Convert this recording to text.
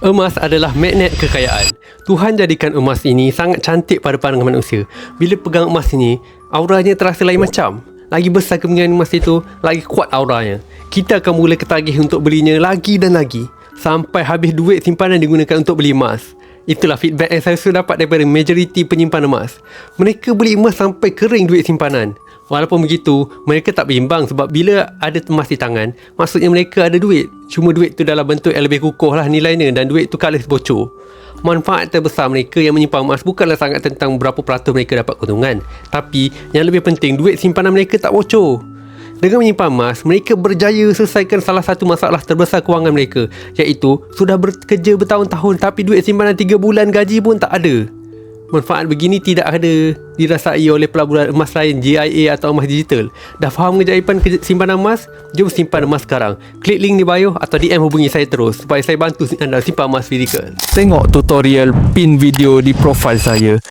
Emas adalah magnet kekayaan. Tuhan jadikan emas ini sangat cantik pada pandangan manusia. Bila pegang emas ini, auranya terasa lain macam. Lagi besar kemungkinan emas itu, lagi kuat auranya. Kita akan mula ketagih untuk belinya lagi dan lagi, sampai habis duit simpanan digunakan untuk beli emas. Itulah feedback yang saya sudah dapat daripada majoriti penyimpan emas. Mereka beli emas sampai kering duit simpanan. Walaupun begitu, mereka tak berimbang sebab bila ada emas di tangan, maksudnya mereka ada duit. Cuma duit tu dalam bentuk yang lebih kukuh lah nilainya dan duit tu kalis bocor. Manfaat terbesar mereka yang menyimpan emas bukanlah sangat tentang berapa peratus mereka dapat keuntungan, tapi yang lebih penting, duit simpanan mereka tak bocor. Dengan menyimpan emas, mereka berjaya selesaikan salah satu masalah terbesar kewangan mereka, iaitu sudah bekerja bertahun-tahun tapi duit simpanan 3 bulan gaji pun tak ada. Manfaat begini tidak ada dirasai oleh pelaburan emas lain, JIA atau emas digital. Dah faham keajaiban simpanan emas? Jom simpan emas sekarang. Klik link di bio atau DM hubungi saya terus supaya saya bantu anda simpan emas fizikal. Tengok tutorial pin video di profil saya.